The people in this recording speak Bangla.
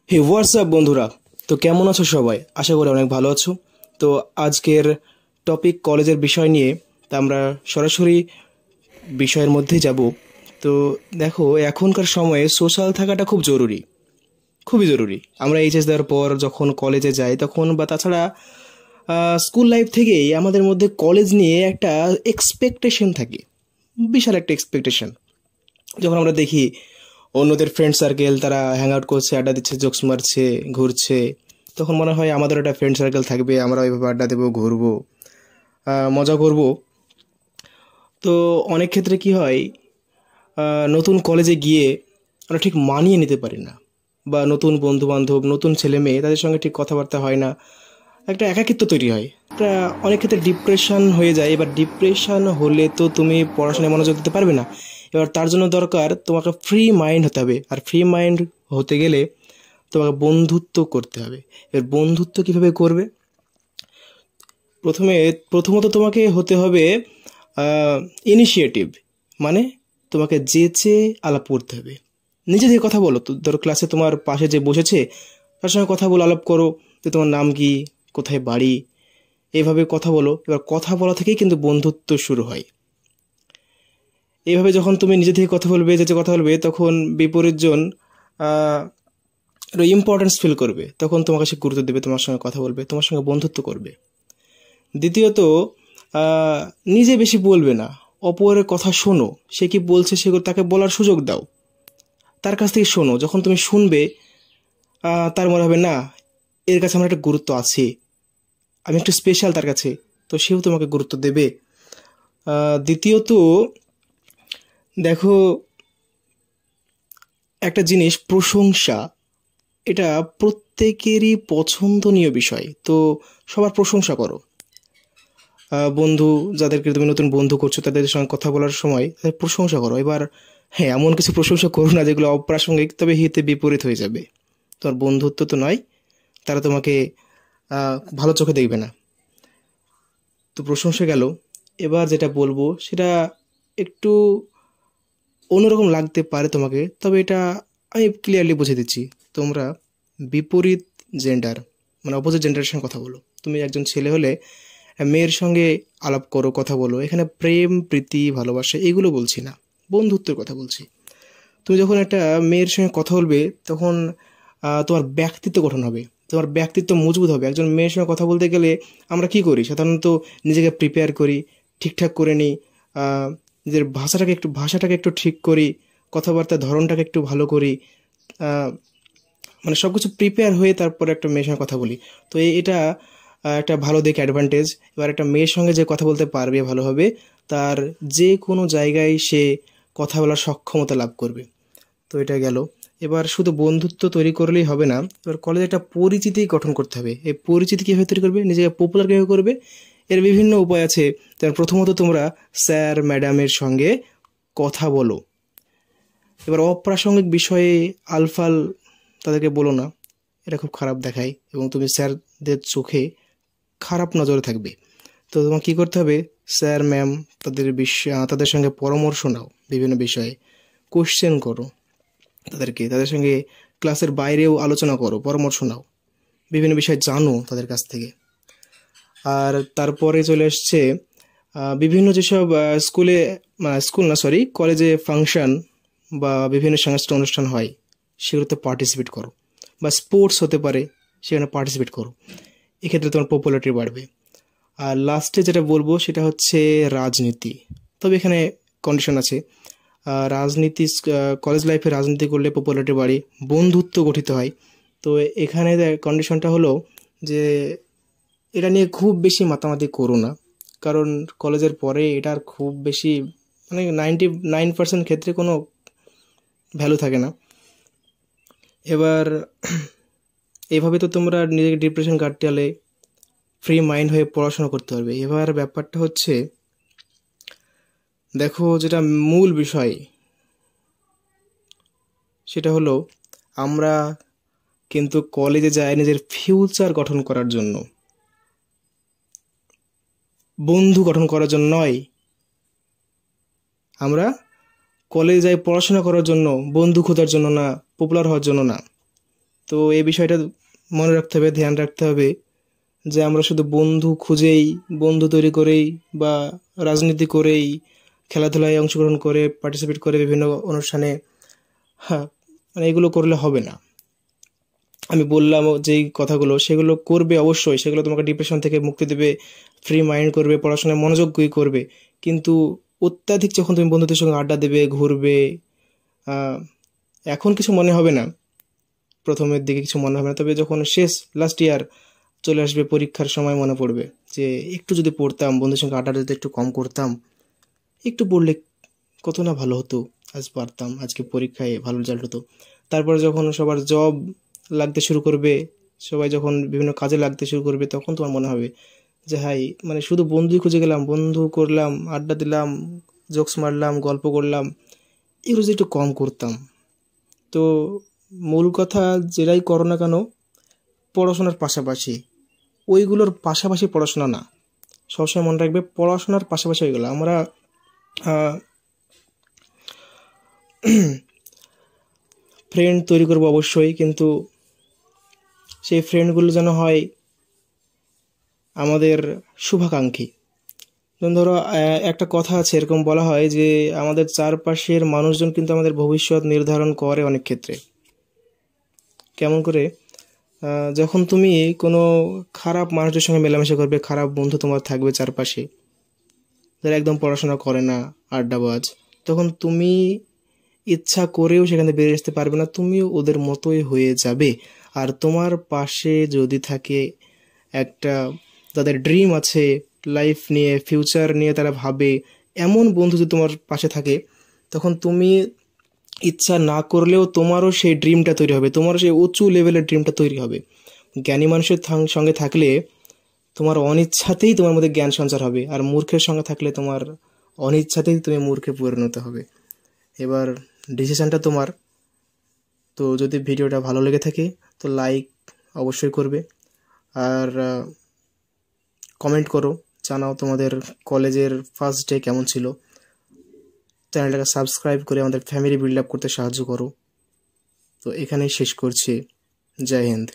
হে হোয়াটসঅ্যাপ বন্ধুরা, তো কেমন আছো সবাই? আশা করি অনেক ভালো আছো। তো আজকের টপিক কলেজের বিষয় নিয়ে। তা আমরা সরাসরি বিষয়ের মধ্যেই যাব। তো দেখো, এখনকার সময়ে সোশ্যাল থাকাটা খুব জরুরি, খুবই জরুরি। আমরা এইচএস দেওয়ার পর যখন কলেজে যাই তখন, বা তাছাড়া স্কুল লাইফ থেকেই আমাদের মধ্যে কলেজ নিয়ে একটা এক্সপেকটেশন থাকে, বিশাল একটা এক্সপেকটেশন। যখন আমরা দেখি অন্যদের ফ্রেন্ড সার্কেল, তারা হ্যাং আউট করছে, আড্ডা দিচ্ছে, জোকস মারছে, ঘুরছে, তখন মনে হয় আমাদের একটা ফ্রেন্ড সার্কেল থাকবে, আমরা ওইভাবে আড্ডা দেবো, ঘুরবো, মজা করব। তো অনেক ক্ষেত্রে কি হয়, নতুন কলেজে গিয়ে আমরা ঠিক মানিয়ে নিতে পারি না, বা নতুন বন্ধু বান্ধব, নতুন ছেলে মেয়ে, তাদের সঙ্গে ঠিক কথাবার্তা হয় না, একটা একাকিত্ব তৈরি হয়, একটা অনেক ক্ষেত্রে ডিপ্রেশন হয়ে যায়। এবার ডিপ্রেশন হলে তো তুমি পড়াশোনায় মনোযোগ দিতে পারবে না। এবার তার জন্য দরকার তোমাকে ফ্রি মাইন্ড হতে হবে, আর ফ্রি মাইন্ড হতে গেলে তোমাকে বন্ধুত্ব করতে হবে। এবার বন্ধুত্ব কিভাবে করবে? প্রথমত তোমাকে হতে হবে ইনিশিয়েটিভ, মানে তোমাকে যেচে আলাপ করতে হবে। নিজে থেকে কথা বলো। তো ধরো ক্লাসে তোমার পাশে যে বসেছে তার সঙ্গে কথা বলো, আলাপ করো, যে তোমার নাম কি, কোথায় বাড়ি, এইভাবে কথা বলো। এবার কথা বলা থেকেই কিন্তু বন্ধুত্ব শুরু হয়। এইভাবে যখন তুমি নিজে থেকে কথা বলবে, যে কথা বলবে, তখন বিপরীতজন ইম্পর্টেন্স ফিল করবে, তখন তোমাকে সে গুরুত্ব দেবে, তোমার সঙ্গে কথা বলবে, তোমার সঙ্গে বন্ধুত্ব করবে। দ্বিতীয়ত, আহ, নিজে বেশি বলবে না, অপরের কথা শোনো, সে কি বলছে সেগুলো তাকে বলার সুযোগ দাও, তার কাছ থেকে শোনো। যখন তুমি শুনবে, তার মনে হবে না, এর কাছে আমার একটা গুরুত্ব আছে, আমি একটু স্পেশাল তার কাছে, তো সেও তোমাকে গুরুত্ব দেবে। দ্বিতীয়ত, দেখো, একটা জিনিস প্রশংসা, এটা প্রত্যেকেরই পছন্দনীয় বিষয়। তো সবার প্রশংসা করো। বন্ধু, যাদেরকে তুমি নতুন বন্ধু করছো, তাদের সঙ্গে কথা বলার সময় তাদের প্রশংসা করো। এবার হ্যাঁ, এমন কিছু প্রশংসা করো না যেগুলো অপ্রাসঙ্গিক, তবে হিতে বিপরীত হয়ে যাবে। তোমার বন্ধুত্ব তো নয়, তারা তোমাকে ভালো চোখে দেখবে না। তো প্রশংসা গেল। এবার যেটা বলবো সেটা একটু অন্যরকম লাগতে পারে তোমাকে, তবে এটা আমি ক্লিয়ারলি বুঝে দিচ্ছি। তোমরা বিপরীত জেন্ডার, মানে অপোজিট জেন্ডারের সঙ্গে কথা বলো। তুমি একজন ছেলে হলে মেয়ের সঙ্গে আলাপ করো, কথা বলো। এখানে প্রেম, প্রীতি, ভালোবাসা এগুলো বলছি না, বন্ধুত্বের কথা বলছি। তুমি যখন একটা মেয়ের সঙ্গে কথা বলবে, তখন তোমার ব্যক্তিত্ব গঠন হবে, তোমার ব্যক্তিত্ব মজবুত হবে। একজন মেয়ের সঙ্গে কথা বলতে গেলে আমরা কি করি সাধারণত? নিজেকে প্রিপেয়ার করি, ঠিকঠাক করে নিই, নিজের ভাষাটাকে একটু ঠিক করি, কথাবার্তার ধরনটাকে একটু ভালো করি, আহ, মানে সব কিছু প্রিপেয়ার হয়ে তারপরে একটা মেয়ের সঙ্গে কথা বলি। তো এটা একটা ভালো দিক, অ্যাডভান্টেজ। এবার একটা মেয়ের সঙ্গে যে কথা বলতে পারবে ভালোভাবে, তার যে কোনো জায়গায় সে কথা বলার সক্ষমতা লাভ করবে। তো এটা গেল। এবার শুধু বন্ধুত্ব তৈরি করলেই হবে না, এবার কলেজে একটা পরিচিতি গঠন করতে হবে। এই পরিচিতি কীভাবে তৈরি করবে, নিজেকে পপুলার কীভাবে করবে, এর বিভিন্ন উপায় আছে। যেমন প্রথমত তোমরা স্যার ম্যাডামের সঙ্গে কথা বলো। এবার অপ্রাসঙ্গিক বিষয়ে আলফাল তাদেরকে বলো না, এটা খুব খারাপ দেখায় এবং তুমি স্যারদের চোখে খারাপ নজরে থাকবে। তো তোমার কী করতে হবে, স্যার ম্যাম তাদের সঙ্গে পরামর্শ নাও, বিভিন্ন বিষয়ে কোশ্চেন করো তাদের সঙ্গে ক্লাসের বাইরেও আলোচনা করো, পরামর্শ নাও, বিভিন্ন বিষয় জানো তাদের কাছ থেকে। আর তারপরে চলে আসছে বিভিন্ন যেসব কলেজে ফাংশন বা বিভিন্ন সাংস্কৃতিক অনুষ্ঠান হয়, সেগুলোতে পার্টিসিপেট করো, বা স্পোর্টস হতে পারে, সেখানে পার্টিসিপেট করো। এক্ষেত্রে তোমার পপুলারিটি বাড়বে। আর লাস্টে যেটা বলবো সেটা হচ্ছে রাজনীতি। তবে এখানে কন্ডিশন আছে। কলেজ লাইফে রাজনীতি করলে পপুলারিটি বাড়ে, বন্ধুত্ব গঠিত হয়। তো এখানে কন্ডিশনটা হলো যে এটা নিয়ে খুব বেশি মাতামাতি করো না, কারণ কলেজের পরে এটার খুব বেশি, মানে 99% ক্ষেত্রে কোনো ভ্যালু থাকে না। এবার এভাবে তো তোমরা নিজেকে ডিপ্রেশন কাটতে হলে ফ্রি মাইন্ড হয়ে পড়াশোনা করতে পারবে। এবার ব্যাপারটা হচ্ছে, দেখো, যেটা মূল বিষয় সেটা হলো, আমরা কিন্তু কলেজে যাই নিজের ফিউচার গঠন করার জন্য, বন্ধু গঠন করার জন্য নয়। আমরা কলেজে যাই পড়াশোনা করার জন্য, বন্ধু খোঁজার জন্য না, পপুলার হওয়ার জন্য না। তো এই বিষয়টা মনে রাখতে হবে, ধ্যান রাখতে হবে যে আমরা শুধু বন্ধু খুঁজেই, বন্ধু তৈরি করেই বা রাজনীতি করেই, খেলাধুলায় অংশগ্রহণ করে, পার্টিসিপেট করে বিভিন্ন অনুষ্ঠানে, হ্যাঁ, মানে এগুলো করলে হবে না। আমি বললাম যেই কথাগুলো, সেগুলো করবে অবশ্যই, সেগুলো তোমাকে ডিপ্রেশন থেকে মুক্তি দেবে, ফ্রি মাইন্ড করবে, পড়াশোনায় মনোযোগী করবে। কিন্তু অত্যাধিক যখন তুমি বন্ধুদের সঙ্গে আড্ডা দেবে, ঘুরবে, আহ, এখন কিছু মনে হবে না, প্রথমের দিকে কিছু মনে হবে না, তবে যখন শেষ লাস্ট ইয়ার চলে আসবে, পরীক্ষার সময় মনে পড়বে যে একটু যদি পড়তাম, বন্ধুদের সঙ্গে আড্ডা যদি একটু কম করতাম, একটু পড়লে কত না ভালো হতো, আজ পারতাম, আজকে পরীক্ষায় ভালো রেজাল্ট হতো। তারপরে যখন সবার জব লাগতে শুরু করবে, সবাই যখন বিভিন্ন কাজে লাগতে শুরু করবে, তখন তোমার মনে হবে যে হাই, মানে শুধু বন্ধুই খুঁজে গেলাম, বন্ধু করলাম, আড্ডা দিলাম, জোকস মারলাম, গল্প করলাম, এগুলো যদি একটু কম করতাম। তো মূল কথা, যেটাই করো না কেন, পড়াশোনার পাশাপাশি, ওইগুলোর পাশাপাশি পড়াশোনা না, সবসময় মনে রাখবে পড়াশোনার পাশাপাশি ওইগুলো আমরা ফ্রেন্ড তৈরি করবো অবশ্যই, কিন্তু সেই ফ্রেন্ডগুলো যেন হয় আমাদের শুভাকাঙ্ক্ষী। যেমন ধরো, একটা কথা আছে, এরকম বলা হয় যে আমাদের চারপাশের মানুষজন কিন্তু আমাদের ভবিষ্যৎ নির্ধারণ করে অনেক ক্ষেত্রে। কেমন করে? যখন তুমি কোনো খারাপ মানুষদের সঙ্গে মেলামেশা করবে, খারাপ বন্ধু তোমার থাকবে চারপাশে, যারা একদম পড়াশোনা করে না, আড্ডাবাজ, তখন তুমি ইচ্ছা করেও সেখানে বেরিয়ে আসতে পারবে না, তুমিও ওদের মতোই হয়ে যাবে। আর তোমার পাশে যদি থাকে একটা, তাদের ড্রিম আছে লাইফ নিয়ে, ফিউচার নিয়ে তারা ভাবে, এমন বন্ধু যদি তোমার পাশে থাকে, তখন তুমি ইচ্ছা না করলেও তোমারও সেই ড্রিমটা তৈরি হবে, তোমারও সেই উঁচু লেভেলের ড্রিমটা তৈরি হবে। জ্ঞানী মানুষের সঙ্গে থাকলে তোমার অনিচ্ছাতেই তোমার মধ্যে জ্ঞান সঞ্চার হবে, আর মূর্খের সঙ্গে থাকলে তোমার অনিচ্ছাতেই তুমি মূর্খে পরিণত হবে। এবার ডিসিশনটা তোমার। তো যদি ভিডিওটা ভালো লেগে থাকে তো লাইক অবশ্যই করবে, আর কমেন্ট করো, জানাও তোমাদের কলেজের ফার্স্ট ডে কেমন ছিল। চ্যানেলটাকে সাবস্ক্রাইব করে আমাদের ফ্যামিলি বিল্ড আপ করতে সাহায্য করো। তো এখানেই শেষ করছি। জয় হিন্দ।